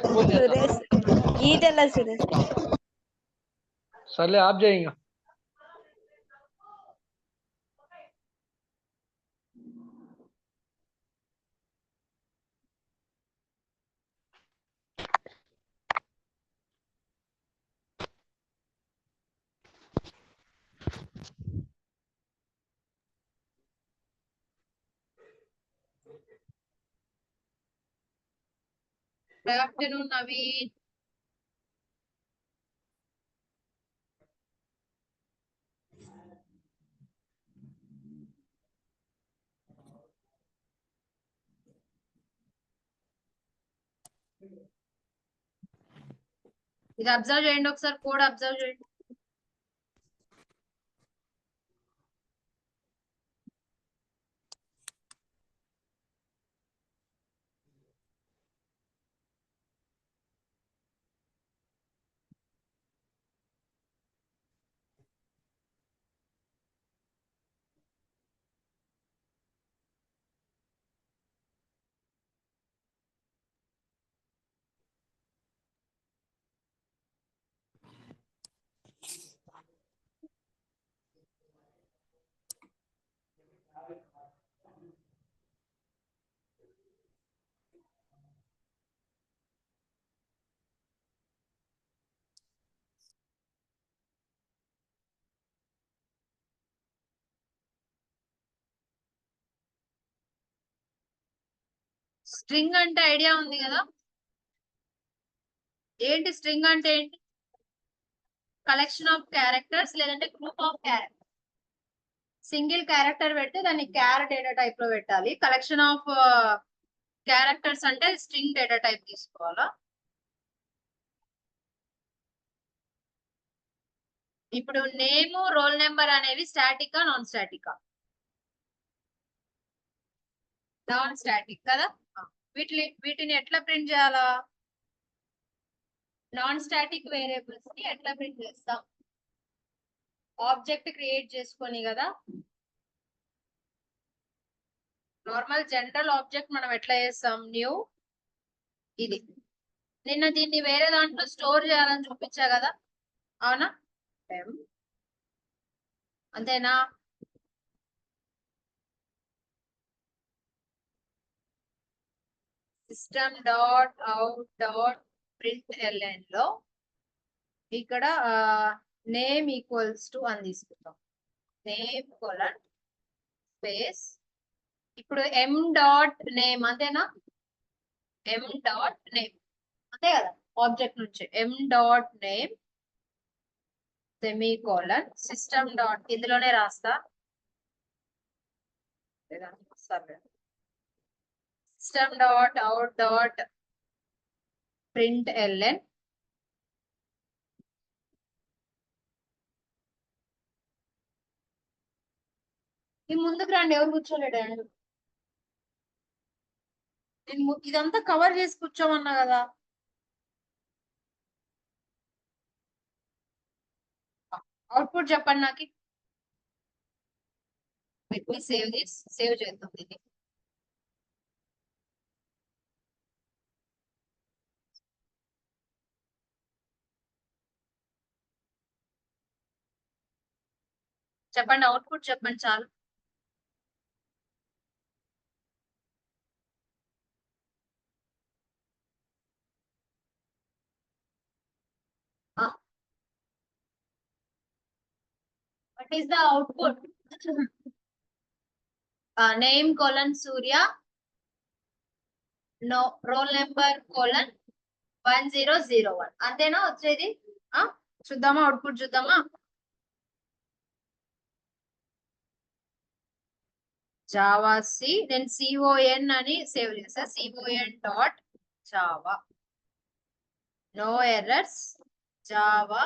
సురేష్ ఈటెల సురేష్. సర్లే ఆఫ్ చేయి ఇంకా. Good afternoon Naveen. ఇది అబ్జర్వ్ చేయండి ఒకసారి, కోడ్ అబ్జర్వ్ చేయండి. స్ట్రింగ్ అంటే ఐడియా ఉంది కదా? ఏంటి స్ట్రింగ్ అంటే ఏంటి? కలెక్షన్ ఆఫ్ క్యారెక్టర్స్ లేదంటే group of characters. Single character పెడితే దాన్ని క్యార్ డేటా టైప్ లో పెట్టాలి. కలెక్షన్ ఆఫ్ క్యారెక్టర్స్ అంటే స్ట్రింగ్ డేటా టైప్ తీసుకోవాలా? ఇప్పుడు నేమ్, రోల్ నెంబర్ అనేవి స్టాటికా నాన్ స్టాటికా? నాన్ స్టాటిక్ కదా. వీటిని ఎట్లా ప్రింట్ చేయాలా? నాన్ స్టాటిక్ వేరియబుల్స్ ని ఎట్లా ప్రింట్ చేస్తాం? ఆబ్జెక్ట్ క్రియేట్ చేసుకొని కదా. నార్మల్ జనరల్ ఆబ్జెక్ట్ మనం ఎట్లా చేస్తాం? న్యూ ఇది. నిన్న దీన్ని వేరే దాంట్లో స్టోర్ చేయాలని చూపించా కదా, అవునా? అంతేనా? System dot out dot println లో ఇక్కడ నేమ్ ఈక్వల్స్ టు అని తీసుకుంటాం. Name colon space. ఇప్పుడు ఎం డాట్ నేమ్ అంతేనా? ఎం డాట్ నేమ్ అంతే కదా, ఆబ్జెక్ట్ నుంచి M dot name semicolon system dot, ఇందులోనే రాస్తా system dot out dot println ఈ ముందుకు రండి, ఎవరు కూర్చోలేడు. ఇదంతా కవర్ చేసి కూర్చోమన్నా కదా. అవుట్పుట్ చెప్పండి నాకు. సేవ్ దిస్, సేవ్ చేద్దాం ఇది. చెప్పండి, అవుట్పుట్ చెప్పండి చాలు. What is the output? Name colon Surya, no roll number colon 1001. అంతేనా వచ్చేది? చూద్దామా అవుట్పుట్ చూద్దామా? జావా సి, నేను CON అని సేవ్ చేసా. CON dot Java, no errors, Java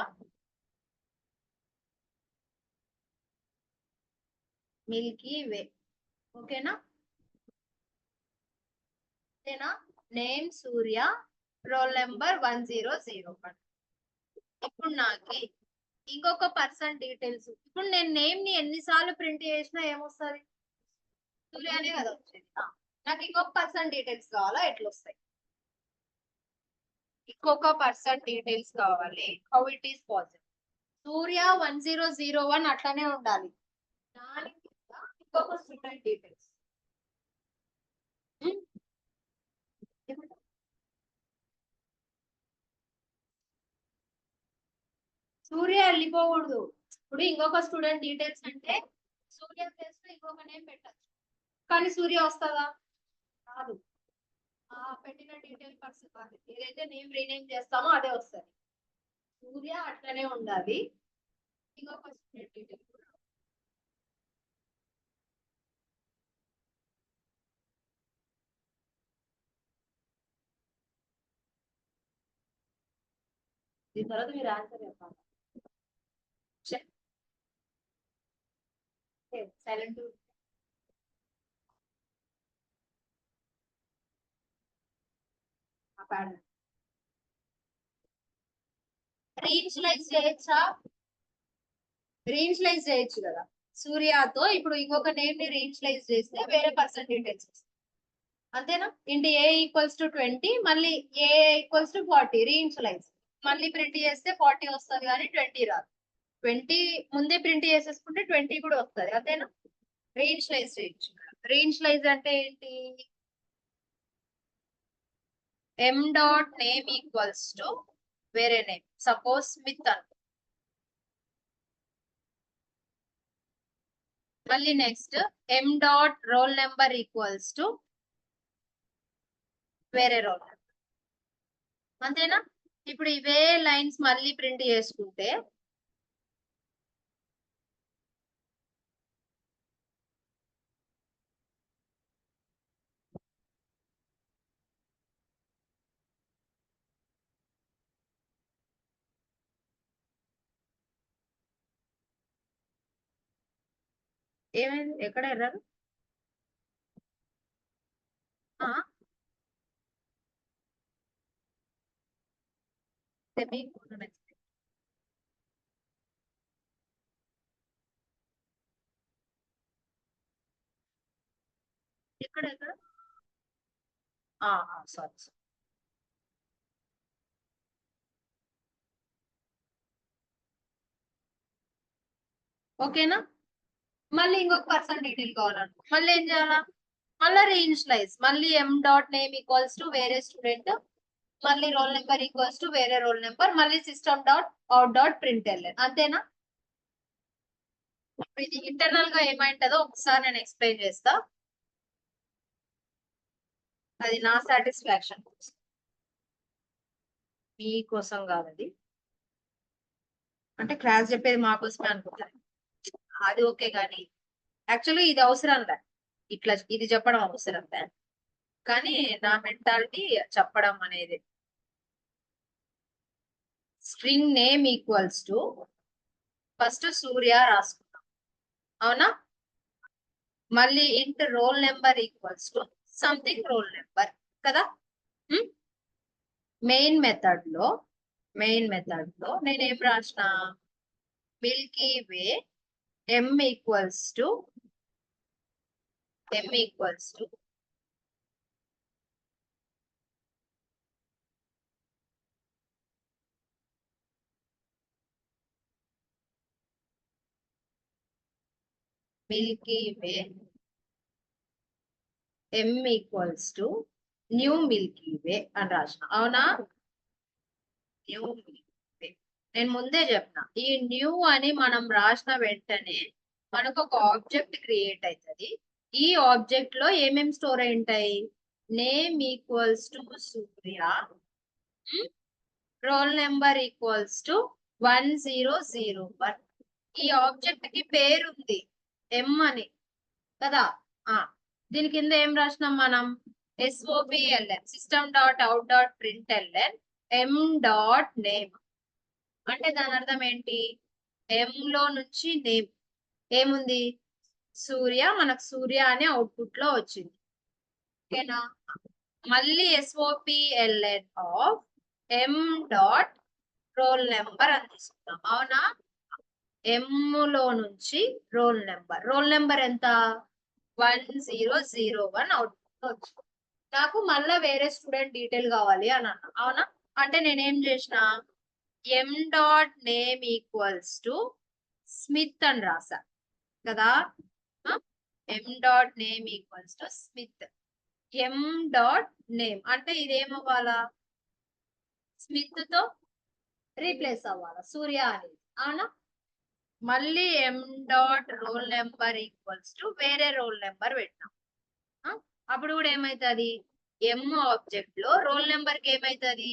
milky way. ఓకేనా? ఓకేనా? Name Surya, roll number 1001. ఇప్పుడు నాకు ఇంకొక పర్సన్ డీటెయిల్స్. ఇప్పుడు నేను నేమ్ ని ఎన్నిసార్లు ప్రింట్ చేసినా ఏమొస్తుంది? సూర్యనే కదా వచ్చేది. నాకు ఇంకొక పర్సన్ డీటెయిల్స్ కావాలా? ఎట్లా వస్తాయి? ఇంకొక పర్సన్ డీటెయిల్స్ కావాలి. How it is possible? Surya 1001 అట్లానే ఉండాలి. దాని కింద ఇంకొక స్టూడెంట్ డీటెయిల్స్. సూర్య వెళ్ళిపోకూడదు. ఇప్పుడు ఇంకొక స్టూడెంట్ డీటెయిల్స్ అంటే సూర్య ప్లేస్ లో ఇంకొక నేమ్ పెట్టచ్చు. కానీ సూర్య వస్తుందా? రాదు. పెట్టిన డీటెయిల్ పర్సన్ కాదు. ఏదైతే నేమ్ రీనేమ్ చేస్తామో అదే వస్తుంది. సూర్య అట్లనే ఉండాలి. ఇంకొక స్టూడెంట్ డీటెయిల్ దీని తర్వాత మీరు ఆన్సర్ చెప్పాలి. సైలెంట్ రీఇనిషియలైజ్ చేయొచ్చా? రీఇనిషియలైజ్ చేయొచ్చు కదా. సూర్యతో ఇప్పుడు ఇంకొక నేమ్ ని రీఇనిషియలైజ్ చేస్తే వేరే పర్సన్ డీటెయిల్స్ వస్తాయి. అంతేనా? ఇంటి ఏ ఈక్వల్స్ టు 20, మళ్ళీ ఏ ఈక్వల్స్ టు 40 రీఇనిషియలైజ్. మళ్ళీ ప్రింట్ చేస్తే 40 వస్తుంది కానీ 20 రాదు. 20 ముందే ప్రింట్ చేసేసుకుంటే 20 కూడా వస్తుంది. అంతేనా? రీఇనిషియలైజ్ చేయొచ్చు. రీఇనిషియలైజ్ అంటే ఏంటి? m dot name equals to వేరే నేమ్, సపోజ్ స్మిత్ అనుకో. మళ్ళీ next m dot role number equals to వేరే రోల్ నెంబర్. అంతేనా? ఇప్పుడు ఇవే లైన్స్ మళ్ళీ ప్రింట్ చేసుకుంటే ఏమైంది? ఎక్కడ ఎర్రరు? ఎక్కడ ఎక్కడ? సారీ. ఓకేనా? మళ్ళీ ఇంకొక పర్సన్ డీటెయిల్ కావాలనుకో, మళ్ళీ ఏం చేయాలా? మళ్ళీ రీఇనిషియలైజ్. మళ్ళీ m dot name equals to వేరే స్టూడెంట్, మళ్ళీ రోల్ నెంబర్ ఈక్వల్స్ టు వేరే రోల్ నెంబర్, మళ్ళీ system dot out dot println. అంతేనా? ఇది ఇంటర్నల్ గా ఏమైంటుందో ఒకసారి నేను ఎక్స్ప్లెయిన్ చేస్తా. అది నా సాటిస్ఫాక్షన్ కోసం, మీకోసం కాదు. అది అంటే క్లాస్ చెప్పేది మా కోసమే అనుకుంటారు. అది ఓకే, కానీ యాక్చువల్లీ ఇది అవసరం లే, ఇట్లా ఇది చెప్పడం అవసరం లే, కానీ నా మెంటాలిటీ చెప్పడం అనేది. String name equals to first Surya రాసుకున్నాం, అవునా? మళ్ళీ int roll number equals to something roll number కదా. మెయిన్ మెథడ్ లో నేనేం రాసిన? Milky way m equals to new milky way అని రాసిన, అవునా? New milky way. నేను ముందే చెప్పిన, ఈ న్యూ అని మనం రాసిన వెంటనే మనకు ఒక ఆబ్జెక్ట్ క్రియేట్ అవుతుంది. ఈ ఆబ్జెక్ట్ లో ఏమేమి స్టోర్ అయి ఉంటాయి? Name equals to Surya, roll number equals to 1001. ఈ ఆబ్జెక్ట్ కి పేరు ఉంది m అని కదా. దీని కింద ఏం రాసినాం మనం? SOPLN, system dot out dot println m dot name. అంటే దాని అర్థం ఏంటి? m లో నుంచి నేమ్ ఏముంది? సూర్య. మనకు సూర్య అనే అవుట్పుట్ లో వచ్చింది. ఓకేనా? మళ్ళీ SOPLN of m dot roll number అని తీసుకుందాం, అవునా? m లో నుంచి రోల్ నెంబర్ ఎంత? 1001 అవుట్పుట్ వచ్చింది. నాకు మళ్ళా వేరే స్టూడెంట్ డీటెయిల్ కావాలి అని అన్నా, అవునా? అంటే నేనేం చేసిన M dot name equals to Smith అని రాసా కదా. M dot name equals to Smith. M dot name అంటే ఇదేమవ్వాలా స్మిత్ తో రీప్లేస్ అవ్వాలా సూర్య అనేది, అవునా. మళ్ళీ M dot role number equals to వేరే రోల్ నెంబర్ పెట్టినాం. అప్పుడు కూడా ఏమైతుంది ఎం ఆబ్జెక్ట్ లో రోల్ నెంబర్ కి ఏమైతుంది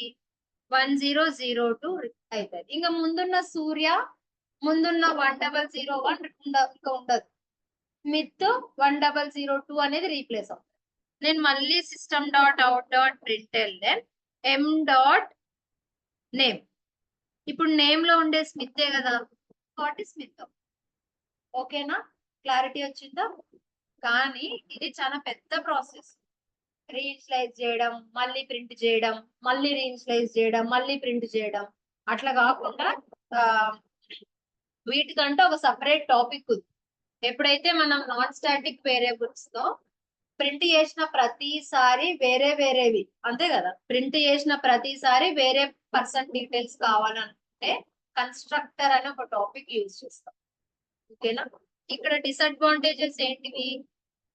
1002 అవుతుంది. ఇంకా ముందున్న సూర్య ముందున్న 1001 ఇంకా ఉండదు. స్మిత్ 1002 అనేది రీప్లేస్ అవుతుంది. నేను మళ్ళీ system dot out dot println M dot name. ఇప్పుడు నేమ్ లో ఉండే స్మితే కదా కాబట్టి స్మిత్. ఓకేనా, క్లారిటీ వచ్చిందా. కానీ ఇది చాలా పెద్ద ప్రాసెస్. రీఇనిషియలైజ్ చేయడం, మళ్ళీ ప్రింట్ చేయడం, మళ్ళీ రీఇనిషియలైజ్ చేయడం, మళ్ళీ ప్రింట్ చేయడం, అట్లా కాకుండా వీటికంటే ఒక సపరేట్ టాపిక్ ఉంది. ఎప్పుడైతే మనం నాన్ స్టాటిక్ వేరియబుల్స్ తో ప్రింట్ చేసిన ప్రతిసారి వేరే వేరేవి అంతే కదా, ప్రింట్ చేసిన ప్రతిసారి వేరే పర్సన్ డీటెయిల్స్ కావాలనుకుంటే కన్స్ట్రక్టర్ అని ఒక టాపిక్ యూజ్ చేస్తాం. ఓకేనా, ఇక్కడ డిసడ్వాంటేజెస్ ఏంటివి,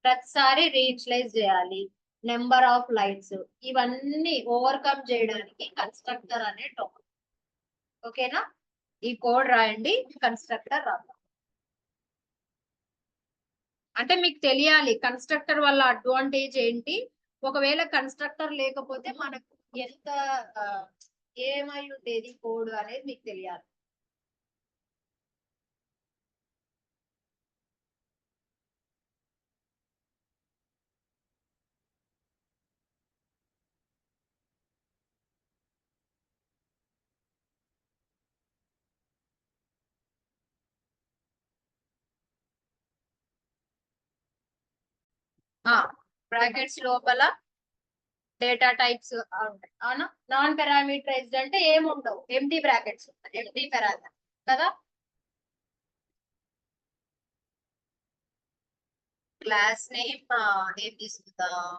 ప్రతిసారి రీఇనిషియలైజ్ చేయాలి, నెంబర్ ఆఫ్ లైన్స్, ఇవన్నీ ఓవర్కమ్ చేయడానికి కన్స్ట్రక్టర్ అనే టాపిక్. ఓకేనా, ఈ కోడ్ రాయండి, కన్స్ట్రక్టర్ రాద్దాం. అంటే మీకు తెలియాలి కన్స్ట్రక్టర్ వల్ల అడ్వాంటేజ్ ఏంటి, ఒకవేళ కన్స్ట్రక్టర్ లేకపోతే మనకు ఎంత ఏమై ఉండేది కోడ్ అనేది మీకు తెలియాలి. బ్రాకెట్స్ లోపల డేటా టైప్స్ ఉంటాయి, అవునా. నాన్ పారామీటరైజ్డ్ అంటే ఏముండవు, ఎంటీ బ్రాకెట్స్ ఉంటాయి, ఎంటీ పారామీటర్ కదా. క్లాస్ నేమ్ ఏం తీసుకుందాం,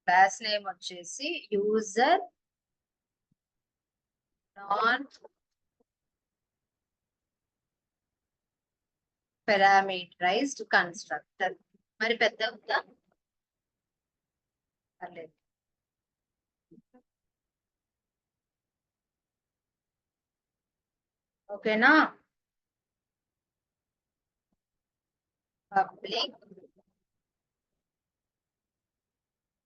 క్లాస్ నేమ్ వచ్చేసి యూజర్ నాన్ పారామీటరైజ్డ్ కన్స్ట్రక్టర్. మరి పెద్ద ఉందా, పర్లేదు. ఓకేనా,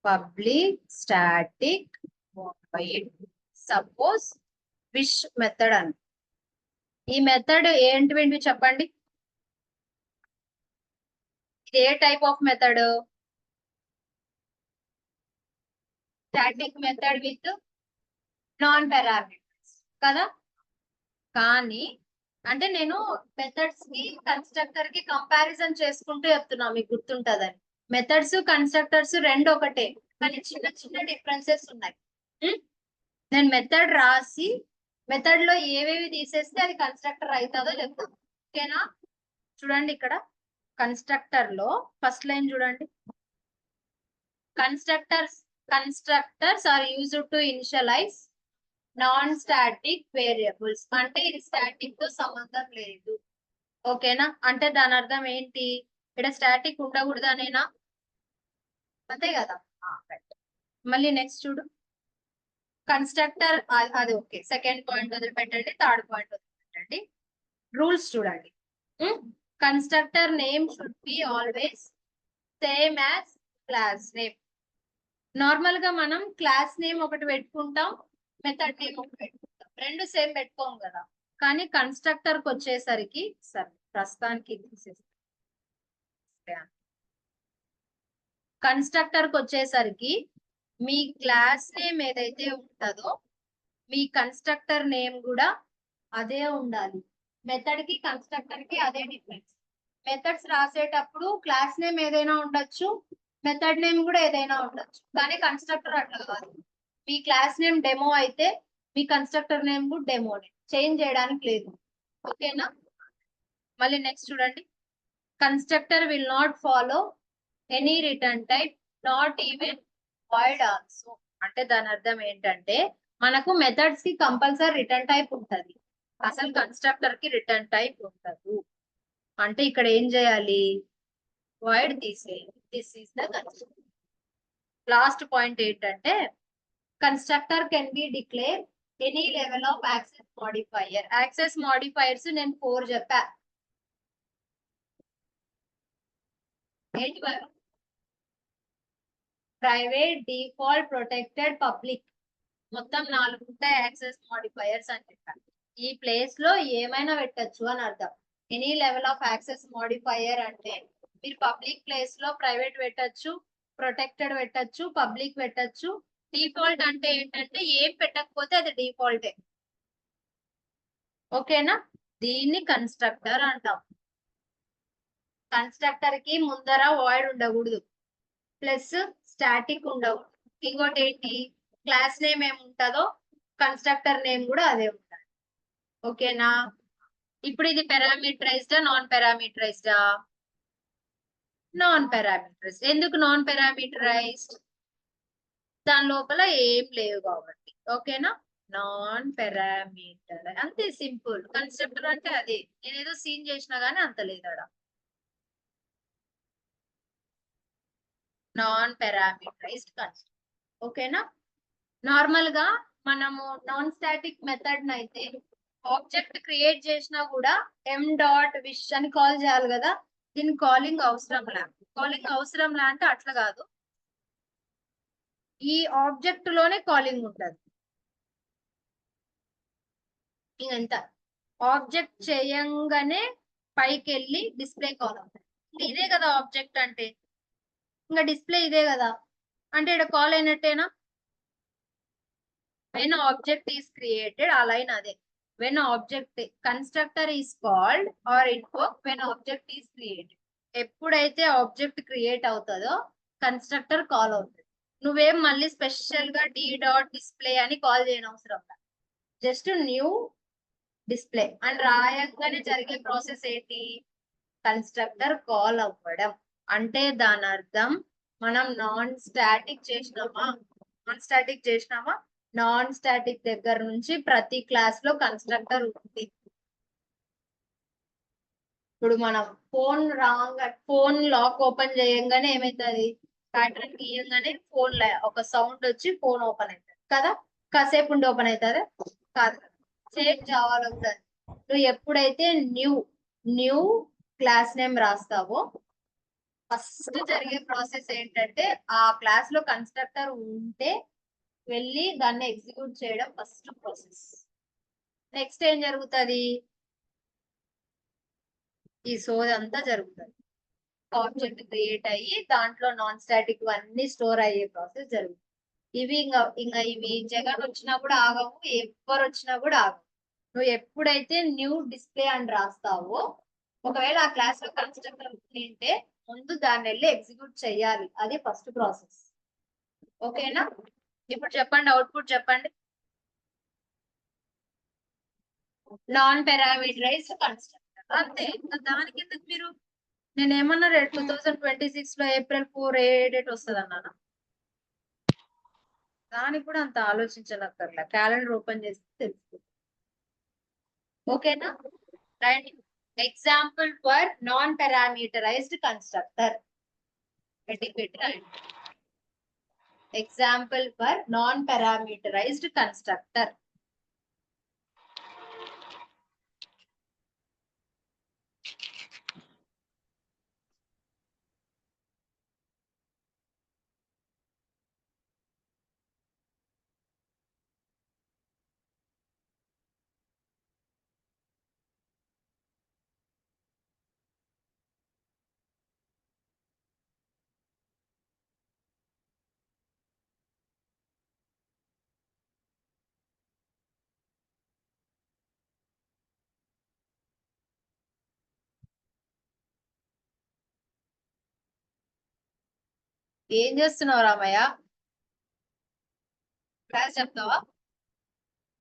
public static void suppose wish method అని. ఈ మెథడ్ ఏంటివి చెప్పండి, ఇది ఏ type of method, static method with non parameters కదా. కానీ అంటే నేను మెథడ్స్ కి కన్స్ట్రక్టర్ కి కంపారిజన్ చేసుకుంటూ చెప్తున్నా, మీకు గుర్తుంటదని. మెథడ్స్ కన్స్ట్రక్టర్స్ రెండు ఒకటే, కానీ చిన్న చిన్న డిఫరెన్సెస్ ఉన్నాయి. నేను మెథడ్ రాసి మెథడ్ లో ఏవేవి తీసేస్తే అది కన్స్ట్రక్టర్ అవుతుందో చెప్తాను. ఓకేనా, చూడండి ఇక్కడ కన్స్ట్రక్టర్ లో ఫస్ట్ లైన్ చూడండి, constructors are used to initialize non static variables. అంటే ఇది స్టాటిక్ తో సంబంధం లేదు. ఓకేనా, అంటే దాని అర్థం ఏంటి, ఇక్కడ స్టాటిక్ ఉండకూడదనేనా, అంతే కదా. మళ్ళీ నెక్స్ట్ చూడు, కన్స్ట్రక్టర్ అది ఓకే, సెకండ్ పాయింట్ వదిలిపెట్టండి, థర్డ్ పాయింట్ వదిలిపెట్టండి. రూల్స్ చూడండి, constructor name should be always same as class name. Normal గా మనం క్లాస్ నేమ్ ఒకటి పెట్టుకుంటాం, మెథడ్ నేమ్ ఒకటి పెట్టుకుంటాం, రెండు సేమ్ పెట్టుకోం కదా. కానీ కన్స్ట్రక్టర్ కి వచ్చేసరికి సరే ప్రస్తుతానికి కన్స్ట్రక్టర్ కి వచ్చేసరికి మీ క్లాస్ నేమ్ ఏదైతే ఉంటుందో మీ కన్స్ట్రక్టర్ నేమ్ కూడా అదే ఉండాలి. మెథడ్ కి కన్స్ట్రక్టర్ కి అదే డిఫరెన్స్. మెథడ్స్ రాసేటప్పుడు క్లాస్ నేమ్ ఏదైనా ఉండొచ్చు, మెథడ్ నేమ్ కూడా ఏదైనా ఉండొచ్చు, కానీ కన్స్ట్రక్టర్ అట్లా కాదు. మీ క్లాస్ నేమ్ డెమో అయితే మీ కన్స్ట్రక్టర్ నేమ్ కూడా డెమోనే, చేంజ్ చేయడానికి లేదు. ఓకేనా, మళ్ళీ నెక్స్ట్ చూడండి, constructor will not follow any return type, not even void also. అంటే దాని అర్థం ఏంటంటే మనకు మెథడ్స్ కి కంపల్సరీ రిటర్న్ టైప్ ఉంటది, అసలు కన్స్ట్రక్టర్ కి రిటర్న్ టైప్ ఉండదు. అంటే ఇక్కడ ఏం చేయాలి, వాయిడ్ తీసేయాలి. This is the constructor. Last point ఏంటంటే constructor can be declare any level of access modifier. Access modifiers నేను 4 చెప్పా. ఏంటి ప్రైవేట్, డిఫాల్ట్, ప్రొటెక్టెడ్, పబ్లిక్, మొత్తం 4 ఉంటాయి యాక్సెస్ మోడిఫైయర్స్ అని చెప్పాను. ఈ ప్లేస్ లో ఏమైనా పెట్టచ్చు అని అర్థం. Any level of access modifier అంటే మీరు పబ్లిక్ ప్లేస్ లో ప్రైవేట్ పెట్టచ్చు, ప్రొటెక్టెడ్ పెట్టచ్చు, పబ్లిక్ పెట్టచ్చు. డిఫాల్ట్ అంటే ఏంటంటే ఏం పెట్టకపోతే అది డిఫాల్టే. ఓకేనా, దీన్ని కన్స్ట్రక్టర్ అంటాం. కన్స్ట్రక్టర్ కి ముందర వాయిడ్ ఉండకూడదు, ప్లస్ స్టాటిక్ ఉండకూడదు. ఇంకోటి ఏంటి, క్లాస్ నేమ్ ఏముంటుందో కన్స్ట్రక్టర్ నేమ్ కూడా అదే ఉంటుంది. ఓకేనా, ఇప్పుడు ఇది పారామీటరైజ్డా నాన్ పారామీటరైజ్డా? Non parameterized. ఎందుకు నాన్ పారామీటరైజ్డ్? దాని లోపల ఏం లేవు కాబట్టి. ఓకేనా, నాన్ పారామీటర్ అంతే, సింపుల్. కన్స్ట్రక్టర్ అంటే అదే, నేనేదో సీన్ చేసినా గానీ అంత లేదాడ. Non parameterized constructor. ఓకేనా, నార్మల్ గా మనము నాన్ స్టాటిక్ మెథడ్ అయితే ఆబ్జెక్ట్ క్రియేట్ చేసినా కూడా ఎం డాట్ విష్ అని కాల్ చేయాలి కదా. దీని కాలింగ్ అవసరం లే. కాలింగ్ అవసరం లే అంటే అట్లా కాదు, ఈ ఆబ్జెక్ట్ లోనే కాలింగ్ ఉంటది. ఇంకంత ఆబ్జెక్ట్ చేయంగానే పైకి వెళ్ళి డిస్ప్లే కాల్ అవుతుంది. ఇదే కదా ఆబ్జెక్ట్ అంటే, ఇంకా డిస్ప్లే ఇదే కదా, అంటే ఇక్కడ కాల్ అయినట్టేనా. వెన్ ఆబ్జెక్ట్ ఈస్ క్రియేటెడ్, ఆ లైన్ అదే. When object constructor is called or invoke when object is created. ఎప్పుడైతే ఆబ్జెక్ట్ క్రియేట్ అవుతుందో కన్స్ట్రక్టర్ కాల్ అవుతుంది. నువ్వేం మళ్ళీ స్పెషల్ గా డి డాట్ డిస్ప్లే అని కాల్ చేయని అవసరం లేదు. జస్ట్ న్యూ డిస్ప్లే అని రాయగానే జరిగే ప్రాసెస్ ఏంటి, కన్స్ట్రక్టర్ కాల్ అవ్వడం. అంటే దాని అర్థం మనం నాన్ స్టాటిక్ చేసినామా, నాన్ స్టాటిక్ దగ్గర నుంచి ప్రతి క్లాస్ లో కన్స్ట్రక్టర్ ఉంది. ఇప్పుడు మనం ఫోన్ లాక్ ఓపెన్ చేయంగానే ఏమైతుంది, ప్యాటర్న్ గీయంగానే ఫోన్ ఒక సౌండ్ వచ్చి ఫోన్ ఓపెన్ అవుతుంది కదా. కాసేపు ఉండి ఓపెన్ అవుతుంది కాదు. సేమ్ జావాలో కూడా నువ్వు ఎప్పుడైతే న్యూ క్లాస్ నేమ్ రాస్తావో ఫస్ట్ జరిగే ప్రాసెస్ ఏంటంటే ఆ క్లాస్ లో కన్స్ట్రక్టర్ ఉంటే వెళ్ళి దాన్ని ఎగ్జిక్యూట్ చేయడం ఫస్ట్ ప్రాసెస్. నెక్స్ట్ ఏం జరుగుతుంది, ఈ సోదంతా జరుగుతుంది. ఆబ్జెక్ట్ క్రియేట్ అయ్యి దాంట్లో నాన్ స్టాటిక్ అన్ని స్టోర్ అయ్యే ప్రాసెస్ జరుగుతుంది. ఇవి ఇంకా ఇవి జగన్ వచ్చినా కూడా ఆగవు, ఎవరు వచ్చినా కూడా ఆగవు. నువ్వు ఎప్పుడైతే న్యూ డిస్ప్లే అని రాస్తావో, ఒకవేళ ఆ క్లాస్ లో కన్స్ట్రక్టర్ ఉంటే ముందు దాన్ని వెళ్ళి ఎగ్జిక్యూట్ చేయాలి, అది ఫస్ట్ ప్రాసెస్. ఓకేనా, ఇప్పుడు చెప్పండి, అవుట్పుట్ చెప్పండి. నాన్ పారామీటరైజ్డ్ కన్స్ట్రక్టర్ అంతే. దానికి ఎందుకు మీరు, నేను ఏమన్నా 2026 లో April 4 ఏ డేట్ వస్తుంది అన్నాను. దానికి కూడా అంత ఆలోచించనక్కర్లే, క్యాలెండర్ ఓపెన్ చేస్తే తెలుస్తుంది. ఓకేనా, right. Example for non parameterized constructor. Example for non parameterized constructor. ఏం చేస్తున్నావు రామయ్య, క్లాస్ చెప్తావా?